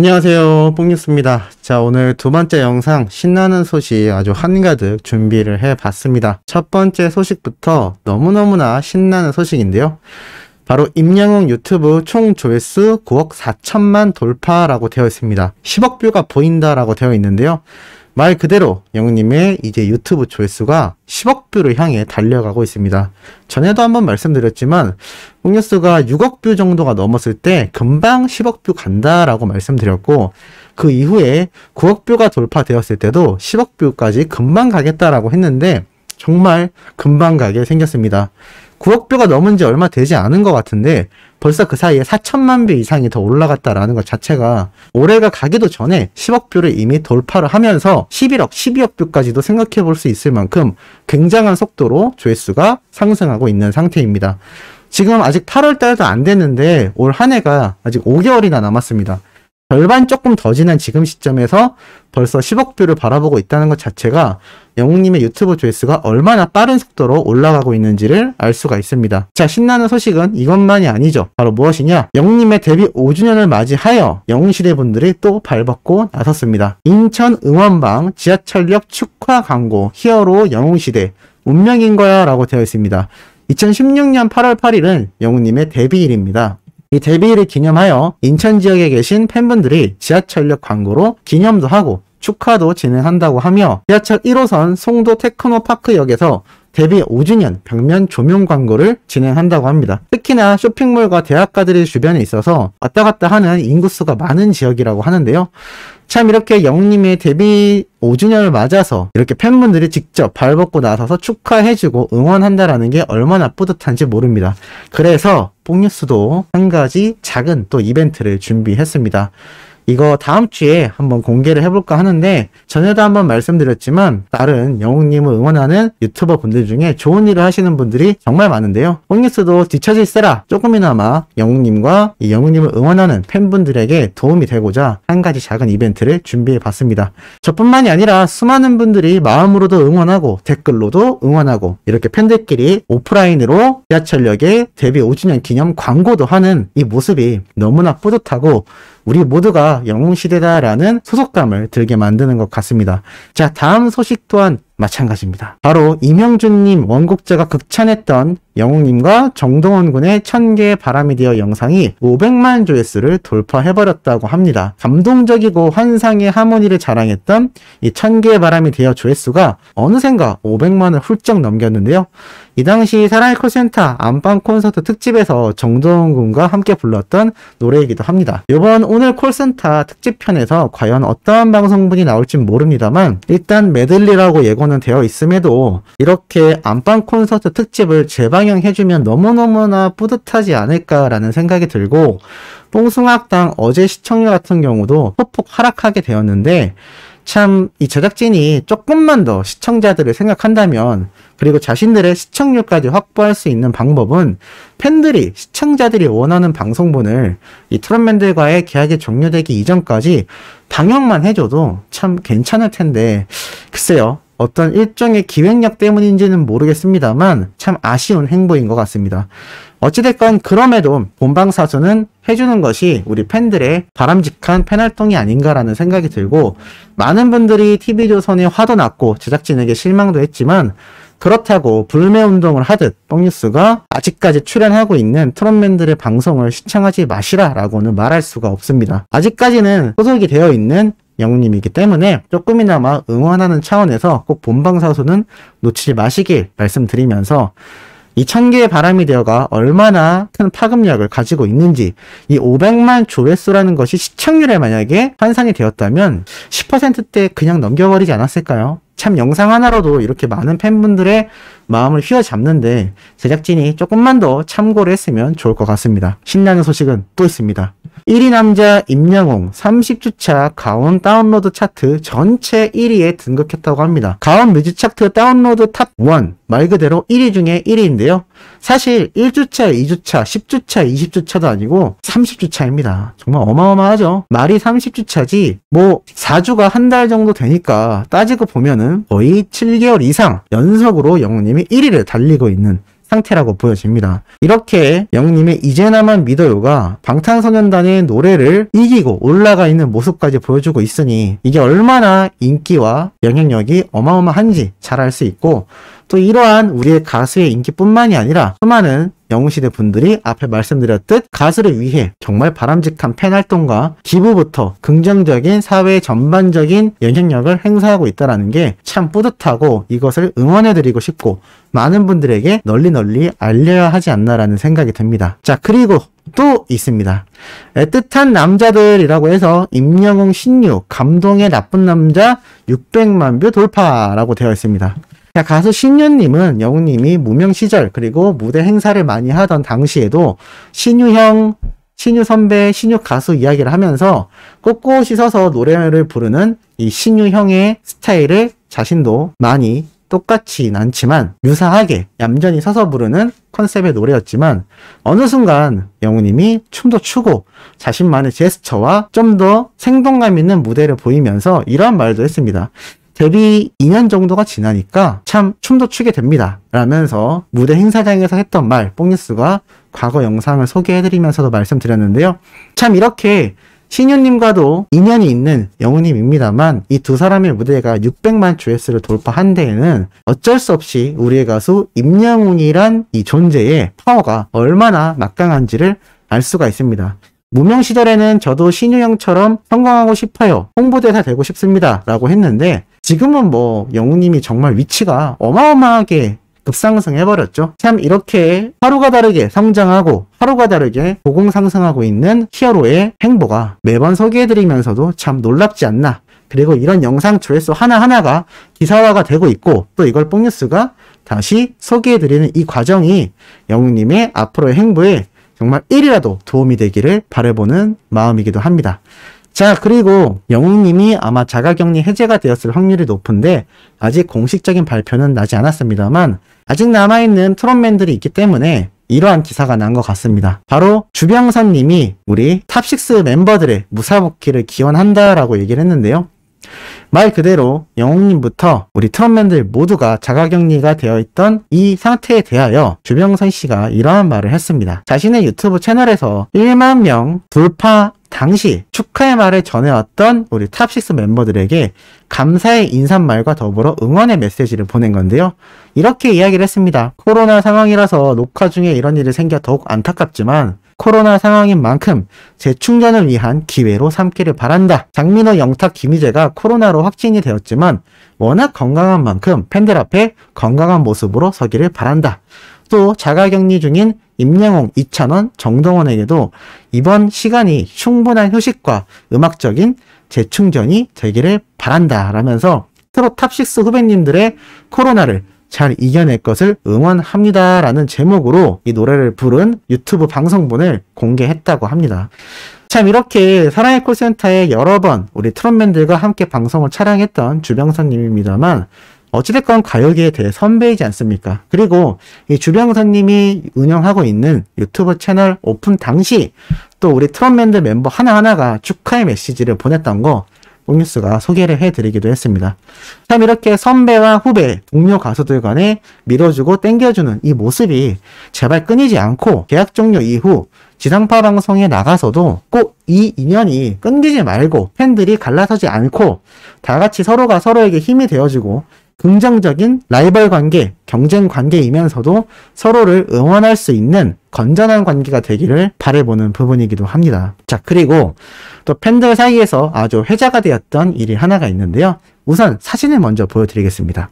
안녕하세요, 뽕뉴스입니다. 자, 오늘 두 번째 영상 신나는 소식 아주 한가득 준비를 해봤습니다. 첫 번째 소식부터 너무너무나 신나는 소식인데요. 바로 임영웅 유튜브 총 조회수 9억 4천만 돌파라고 되어 있습니다. 10억 뷰가 보인다라고 되어 있는데요. 말 그대로 영웅님의 이제 유튜브 조회수가 10억 뷰를 향해 달려가고 있습니다. 전에도 한번 말씀드렸지만 뽕뉴스가 6억 뷰 정도가 넘었을 때 금방 10억 뷰 간다라고 말씀드렸고, 그 이후에 9억 뷰가 돌파되었을 때도 10억 뷰까지 금방 가겠다라고 했는데 정말 금방 가게 생겼습니다. 9억 뷰가 넘은 지 얼마 되지 않은 것 같은데 벌써 그 사이에 4천만 뷰 이상이 더 올라갔다라는 것 자체가 올해가 가기도 전에 10억 뷰를 이미 돌파를 하면서 11억, 12억 뷰까지도 생각해 볼 수 있을 만큼 굉장한 속도로 조회수가 상승하고 있는 상태입니다. 지금 아직 8월 달도 안 됐는데 올 한 해가 아직 5개월이나 남았습니다. 절반 조금 더 지난 지금 시점에서 벌써 10억 뷰를 바라보고 있다는 것 자체가 영웅님의 유튜브 조회수가 얼마나 빠른 속도로 올라가고 있는지를 알 수가 있습니다. 자, 신나는 소식은 이것만이 아니죠. 바로 무엇이냐? 영웅님의 데뷔 5주년을 맞이하여 영웅시대 분들이 또 발벗고 나섰습니다. 인천 응원방 지하철역 축하 광고 히어로 영웅시대 운명인 거야 라고 되어 있습니다. 2016년 8월 8일은 영웅님의 데뷔일입니다. 이 데뷔일을 기념하여 인천 지역에 계신 팬분들이 지하철역 광고로 기념도 하고 축하도 진행한다고 하며 지하철 1호선 송도 테크노파크역에서 데뷔 5주년 벽면 조명 광고를 진행한다고 합니다. 특히나 쇼핑몰과 대학가들이 주변에 있어서 왔다 갔다 하는 인구수가 많은 지역이라고 하는데요. 참 이렇게 영웅님의 데뷔 5주년을 맞아서 이렇게 팬분들이 직접 발벗고 나서서 축하해주고 응원한다라는 게 얼마나 뿌듯한지 모릅니다. 그래서 뽕뉴스도 한 가지 작은 또 이벤트를 준비했습니다. 이거 다음 주에 한번 공개를 해볼까 하는데, 전에도 한번 말씀드렸지만 다른 영웅님을 응원하는 유튜버 분들 중에 좋은 일을 하시는 분들이 정말 많은데요. 뽕뉴스도 뒤처질세라 조금이나마 영웅님과 이 영웅님을 응원하는 팬분들에게 도움이 되고자 한 가지 작은 이벤트를 준비해봤습니다. 저뿐만이 아니라 수많은 분들이 마음으로도 응원하고 댓글로도 응원하고 이렇게 팬들끼리 오프라인으로 지하철역에 데뷔 5주년 기념 광고도 하는 이 모습이 너무나 뿌듯하고 우리 모두가 영웅시대다라는 소속감을 들게 만드는 것 같습니다. 자, 다음 소식 또한 마찬가지입니다. 바로 이명준님 원곡자가 극찬했던 영웅님과 정동원 군의 1000개의 바람이 되어 영상이 500만 조회수를 돌파해버렸다고 합니다. 감동적이고 환상의 하모니를 자랑했던 이 1000개의 바람이 되어 조회수가 어느샌가 500만을 훌쩍 넘겼는데요. 이 당시 사랑의 콜센터 안방 콘서트 특집에서 정동원 군과 함께 불렀던 노래이기도 합니다. 이번 오늘 콜센터 특집편에서 과연 어떠한 방송분이 나올진 모릅니다만 일단 메들리라고 예고는 되어 있음에도 이렇게 안방 콘서트 특집을 재방영해주면 너무너무나 뿌듯하지 않을까라는 생각이 들고, 뽕숭악당 어제 시청률 같은 경우도 소폭 하락하게 되었는데 참 이 제작진이 조금만 더 시청자들을 생각한다면, 그리고 자신들의 시청률까지 확보할 수 있는 방법은 팬들이, 시청자들이 원하는 방송분을 이 트롯맨들과의 계약이 종료되기 이전까지 방영만 해줘도 참 괜찮을 텐데, 글쎄요, 어떤 일종의 기획력 때문인지는 모르겠습니다만 참 아쉬운 행보인 것 같습니다. 어찌됐건 그럼에도 본방사수는 해주는 것이 우리 팬들의 바람직한 팬활동이 아닌가라는 생각이 들고, 많은 분들이 TV조선에 화도 났고 제작진에게 실망도 했지만 그렇다고 불매운동을 하듯 뽕뉴스가 아직까지 출연하고 있는 트롯맨들의 방송을 시청하지 마시라라고는 말할 수가 없습니다. 아직까지는 소속이 되어 있는 영웅님이기 때문에 조금이나마 응원하는 차원에서 꼭 본방사수는 놓치지 마시길 말씀드리면서, 이 1000개의 바람이 되어가 얼마나 큰 파급력을 가지고 있는지, 이 500만 조회수라는 것이 시청률에 만약에 환산이 되었다면 10%대 그냥 넘겨버리지 않았을까요? 참 영상 하나로도 이렇게 많은 팬분들의 마음을 휘어잡는데 제작진이 조금만 더 참고를 했으면 좋을 것 같습니다. 신나는 소식은 또 있습니다. 1위 남자 임영웅 30주차 가온 다운로드 차트 전체 1위에 등극했다고 합니다. 가온 뮤직 차트 다운로드 탑 1, 말 그대로 1위 중에 1위인데요. 사실 1주차, 2주차, 10주차, 20주차도 아니고 30주차입니다. 정말 어마어마하죠. 말이 30주차지 뭐 4주가 한 달 정도 되니까 따지고 보면은 거의 7개월 이상 연속으로 영웅님이 1위를 달리고 있는 상태라고 보여집니다. 이렇게 영웅님의 이제 나만 믿어요가 방탄소년단의 노래를 이기고 올라가 있는 모습까지 보여주고 있으니 이게 얼마나 인기와 영향력이 어마어마한지 잘 알 수 있고, 또 이러한 우리의 가수의 인기뿐만이 아니라 수많은 영웅시대 분들이 앞에 말씀드렸듯 가수를 위해 정말 바람직한 팬활동과 기부부터 긍정적인 사회 전반적인 영향력을 행사하고 있다는 게 참 뿌듯하고 이것을 응원해드리고 싶고 많은 분들에게 널리 알려야 하지 않나라는 생각이 듭니다. 자, 그리고 또 있습니다. 애틋한 남자들이라고 해서 임영웅 신유 감동의 나쁜 남자 600만 뷰 돌파라고 되어 있습니다. 자, 가수 신유님은 영웅님이 무명 시절 그리고 무대 행사를 많이 하던 당시에도 신유형, 신유 선배, 신유 가수 이야기를 하면서 꼿꼿이 서서 노래를 부르는 이 신유형의 스타일을 자신도 많이 똑같진 않지만 유사하게 얌전히 서서 부르는 컨셉의 노래였지만 어느 순간 영웅님이 춤도 추고 자신만의 제스처와 좀 더 생동감 있는 무대를 보이면서 이러한 말도 했습니다. 데뷔 2년 정도가 지나니까 참 춤도 추게 됩니다 라면서 무대 행사장에서 했던 말, 뽕뉴스가 과거 영상을 소개해드리면서도 말씀드렸는데요. 참 이렇게 신유님과도 인연이 있는 영웅님입니다만 이 두 사람의 무대가 600만 조회수를 돌파한 데에는 어쩔 수 없이 우리의 가수 임영웅이란 이 존재의 파워가 얼마나 막강한지를 알 수가 있습니다. 무명 시절에는 저도 신유형처럼 성공하고 싶어요, 홍보대사 되고 싶습니다 라고 했는데 지금은 뭐 영웅님이 정말 위치가 어마어마하게 급상승해버렸죠. 참 이렇게 하루가 다르게 성장하고 하루가 다르게 고공상승하고 있는 히어로의 행보가 매번 소개해드리면서도 참 놀랍지 않나. 그리고 이런 영상 조회수 하나하나가 기사화가 되고 있고 또 이걸 뽕뉴스가 다시 소개해드리는 이 과정이 영웅님의 앞으로의 행보에 정말 1이라도 도움이 되기를 바라보는 마음이기도 합니다. 자, 그리고 영웅님이 아마 자가격리 해제가 되었을 확률이 높은데 아직 공식적인 발표는 나지 않았습니다만 아직 남아있는 트롯맨들이 있기 때문에 이러한 기사가 난 것 같습니다. 바로 주병선님이 우리 탑6 멤버들의 무사복귀를 기원한다라고 얘기를 했는데요. 말 그대로 영웅님부터 우리 트롯맨들 모두가 자가격리가 되어 있던 이 상태에 대하여 주병선 씨가 이러한 말을 했습니다. 자신의 유튜브 채널에서 1만 명 돌파 당시 축하의 말을 전해왔던 우리 탑6 멤버들에게 감사의 인사말과 더불어 응원의 메시지를 보낸 건데요. 이렇게 이야기를 했습니다. 코로나 상황이라서 녹화 중에 이런 일이 생겨 더욱 안타깝지만 코로나 상황인 만큼 재충전을 위한 기회로 삼기를 바란다. 장민호, 영탁, 김희재가 코로나로 확진이 되었지만 워낙 건강한 만큼 팬들 앞에 건강한 모습으로 서기를 바란다. 또 자가격리 중인 임영웅, 이찬원, 정동원에게도 이번 시간이 충분한 휴식과 음악적인 재충전이 되기를 바란다 라면서 트롯 탑6 후배님들의 코로나를 잘 이겨낼 것을 응원합니다 라는 제목으로 이 노래를 부른 유튜브 방송분을 공개했다고 합니다. 참 이렇게 사랑의 콜센터에 여러 번 우리 트롯맨들과 함께 방송을 촬영했던 주병선님입니다만 어찌됐건 가요계의 대선배이지 않습니까? 그리고 이 주병선님이 운영하고 있는 유튜브 채널 오픈 당시 또 우리 트롯맨들 멤버 하나하나가 축하의 메시지를 보냈던 거 뽕뉴스가 소개를 해드리기도 했습니다. 참 이렇게 선배와 후배, 동료 가수들 간에 밀어주고 땡겨주는 이 모습이 제발 끊이지 않고 계약 종료 이후 지상파 방송에 나가서도 꼭 이 인연이 끊기지 말고 팬들이 갈라서지 않고 다 같이 서로가 서로에게 힘이 되어주고 긍정적인 라이벌 관계, 경쟁 관계이면서도 서로를 응원할 수 있는 건전한 관계가 되기를 바라보는 부분이기도 합니다. 자, 그리고 또 팬들 사이에서 아주 회자가 되었던 일이 하나가 있는데요. 우선 사진을 먼저 보여드리겠습니다.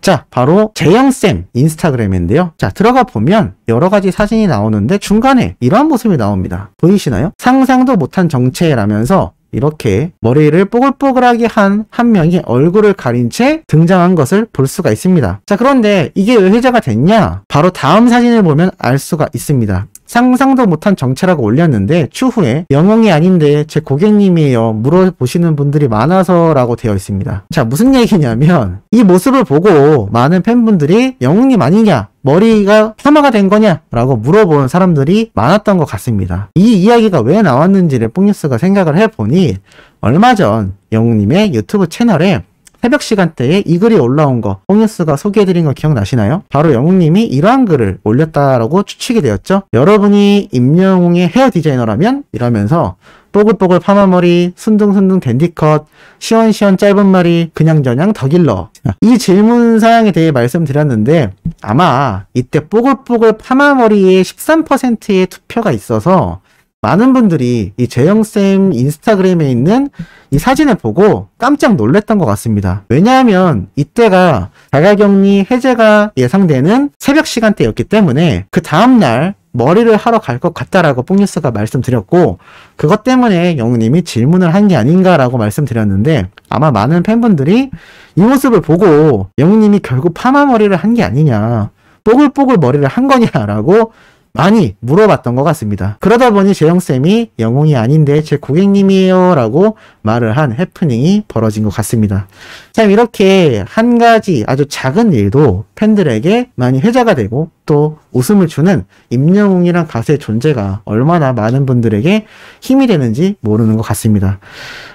자, 바로 재영쌤 인스타그램인데요. 자, 들어가 보면 여러 가지 사진이 나오는데 중간에 이러한 모습이 나옵니다. 보이시나요? 상상도 못한 정체라면서 이렇게 머리를 뽀글뽀글하게 한 명이 얼굴을 가린 채 등장한 것을 볼 수가 있습니다. 자, 그런데 이게 왜 회자가 됐냐? 바로 다음 사진을 보면 알 수가 있습니다. 상상도 못한 정체라고 올렸는데 추후에 영웅이 아닌데 제 고객님이에요 물어보시는 분들이 많아서 라고 되어 있습니다. 자, 무슨 얘기냐면 이 모습을 보고 많은 팬분들이 영웅님 아니냐, 머리가 파마가 된 거냐 라고 물어보는 사람들이 많았던 것 같습니다. 이 이야기가 왜 나왔는지를 뽕뉴스가 생각을 해보니 얼마 전 영웅님의 유튜브 채널에 새벽 시간대에 이 글이 올라온 거 뽕뉴스가 소개해드린 거 기억나시나요? 바로 영웅님이 이러한 글을 올렸다라고 추측이 되었죠. 여러분이 임영웅의 헤어 디자이너라면? 이러면서 뽀글뽀글 파마머리, 순둥순둥 댄디컷, 시원시원 짧은 머리, 그냥저냥 더길러. 이 질문 사항에 대해 말씀드렸는데 아마 이때 뽀글뽀글 파마머리에 13%의 투표가 있어서 많은 분들이 이 재영쌤 인스타그램에 있는 이 사진을 보고 깜짝 놀랐던 것 같습니다. 왜냐하면 이때가 자가격리 해제가 예상되는 새벽 시간대였기 때문에 그 다음날 머리를 하러 갈 것 같다라고 뽕뉴스가 말씀드렸고, 그것 때문에 영웅님이 질문을 한 게 아닌가라고 말씀드렸는데 아마 많은 팬분들이 이 모습을 보고 영웅님이 결국 파마 머리를 한 게 아니냐, 뽀글뽀글 머리를 한 거냐라고 많이 물어봤던 것 같습니다. 그러다 보니 재영쌤이 영웅이 아닌데 제 고객님이에요 라고 말을 한 해프닝이 벌어진 것 같습니다. 참 이렇게 한 가지 아주 작은 일도 팬들에게 많이 회자가 되고 또 웃음을 주는 임영웅이란 가수의 존재가 얼마나 많은 분들에게 힘이 되는지 모르는 것 같습니다.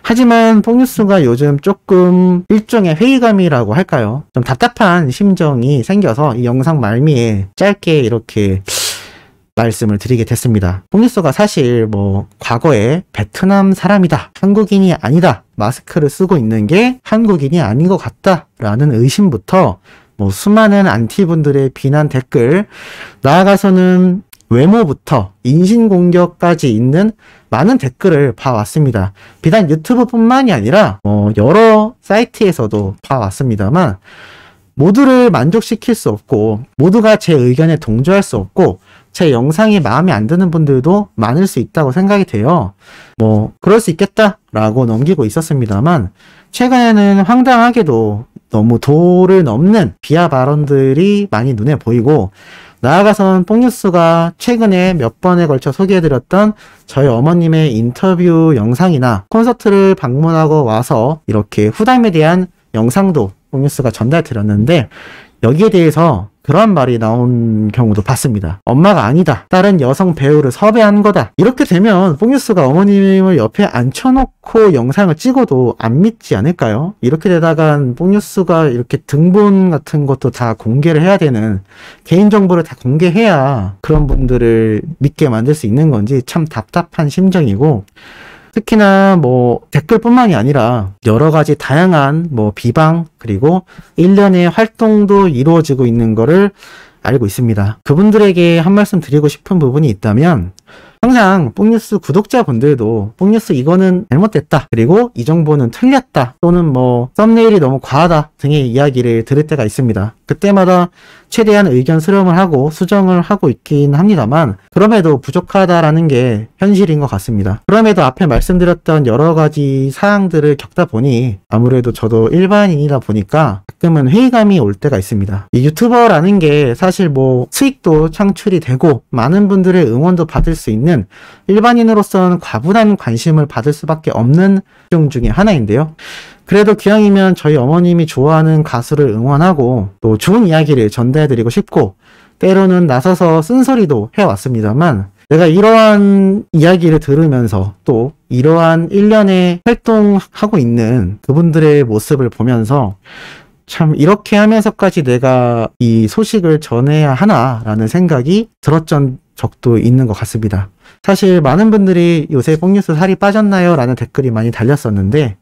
하지만 뽕뉴스가 요즘 조금 일종의 회의감이라고 할까요? 좀 답답한 심정이 생겨서 이 영상 말미에 짧게 이렇게 말씀을 드리게 됐습니다. 뽕뉴스가 사실 과거에 베트남 사람이다, 한국인이 아니다, 마스크를 쓰고 있는 게 한국인이 아닌 것 같다 라는 의심부터 수많은 안티분들의 비난 댓글, 나아가서는 외모부터 인신공격까지 있는 많은 댓글을 봐왔습니다. 비단 유튜브뿐만이 아니라 여러 사이트에서도 봐왔습니다만 모두를 만족시킬 수 없고 모두가 제 의견에 동조할 수 없고 제 영상이 마음에 안 드는 분들도 많을 수 있다고 생각이 돼요. 그럴 수 있겠다 라고 넘기고 있었습니다만 최근에는 황당하게도 너무 도를 넘는 비하 발언들이 많이 눈에 보이고, 나아가선 뽕뉴스가 최근에 몇 번에 걸쳐 소개해드렸던 저희 어머님의 인터뷰 영상이나 콘서트를 방문하고 와서 이렇게 후담에 대한 영상도 뽕뉴스가 전달드렸는데 여기에 대해서 그런 말이 나온 경우도 봤습니다. 엄마가 아니다, 다른 여성 배우를 섭외한 거다. 이렇게 되면 뽕뉴스가 어머님을 옆에 앉혀놓고 영상을 찍어도 안 믿지 않을까요? 이렇게 되다가 뽕뉴스가 이렇게 등본 같은 것도 다 공개를 해야 되는, 개인정보를 다 공개해야 그런 분들을 믿게 만들 수 있는 건지 참 답답한 심정이고, 특히나 댓글뿐만이 아니라 여러 가지 다양한 비방 그리고 일련의 활동도 이루어지고 있는 거를 알고 있습니다. 그분들에게 한 말씀 드리고 싶은 부분이 있다면 항상 뽕뉴스 구독자분들도 뽕뉴스 이거는 잘못됐다, 그리고 이 정보는 틀렸다, 또는 썸네일이 너무 과하다 등의 이야기를 들을 때가 있습니다. 그때마다 최대한 의견 수렴을 하고 수정을 하고 있긴 합니다만 그럼에도 부족하다라는 게 현실인 것 같습니다. 그럼에도 앞에 말씀드렸던 여러 가지 사항들을 겪다 보니 아무래도 저도 일반인이다 보니까 가끔은 회의감이 올 때가 있습니다. 이 유튜버라는 게 사실 수익도 창출이 되고 많은 분들의 응원도 받을 수 있는, 일반인으로서는 과분한 관심을 받을 수밖에 없는 중 중에 하나인데요. 그래도 기왕이면 저희 어머님이 좋아하는 가수를 응원하고 또 좋은 이야기를 전달해드리고 싶고, 때로는 나서서 쓴소리도 해왔습니다만 내가 이러한 이야기를 들으면서 또 이러한 일련의 활동하고 있는 그분들의 모습을 보면서 참 이렇게 하면서까지 내가 이 소식을 전해야 하나라는 생각이 들었던 적도 있는 것 같습니다. 사실 많은 분들이 요새 뽕뉴스 살이 빠졌나요? 라는 댓글이 많이 달렸었는데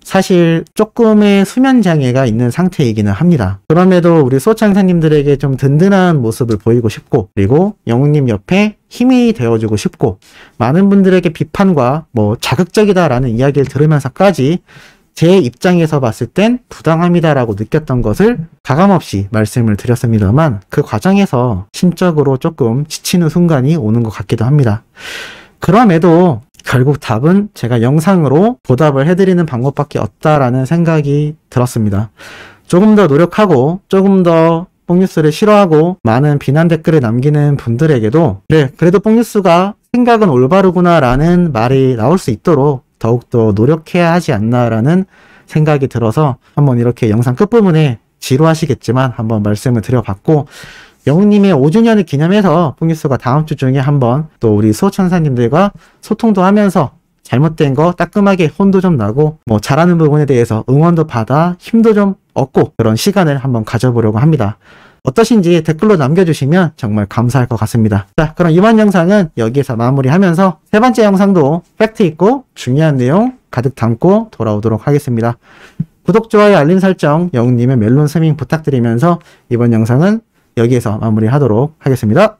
사실 조금의 수면 장애가 있는 상태이기는 합니다. 그럼에도 우리 소창사님들에게 좀 든든한 모습을 보이고 싶고, 그리고 영웅님 옆에 힘이 되어주고 싶고, 많은 분들에게 비판과 자극적이다라는 이야기를 들으면서까지 제 입장에서 봤을 땐 부당합니다라고 느꼈던 것을 가감없이 말씀을 드렸습니다만 그 과정에서 심적으로 조금 지치는 순간이 오는 것 같기도 합니다. 그럼에도 결국 답은 제가 영상으로 보답을 해드리는 방법밖에 없다라는 생각이 들었습니다. 조금 더 노력하고 조금 더 뽕뉴스를 싫어하고 많은 비난 댓글을 남기는 분들에게도 그래도 뽕뉴스가 생각은 올바르구나 라는 말이 나올 수 있도록 더욱더 노력해야 하지 않나라는 생각이 들어서 한번 이렇게 영상 끝부분에 지루하시겠지만 한번 말씀을 드려봤고, 영웅님의 5주년을 기념해서 뽕뉴스가 다음 주 중에 한번 또 우리 소천사님들과 소통도 하면서 잘못된 거 따끔하게 혼도 좀 나고 뭐 잘하는 부분에 대해서 응원도 받아 힘도 좀 얻고 그런 시간을 한번 가져보려고 합니다. 어떠신지 댓글로 남겨주시면 정말 감사할 것 같습니다. 자, 그럼 이번 영상은 여기에서 마무리하면서 세 번째 영상도 팩트 있고 중요한 내용 가득 담고 돌아오도록 하겠습니다. 구독, 좋아요, 알림 설정, 영웅님의 멜론 스밍 부탁드리면서 이번 영상은 여기에서 마무리하도록 하겠습니다.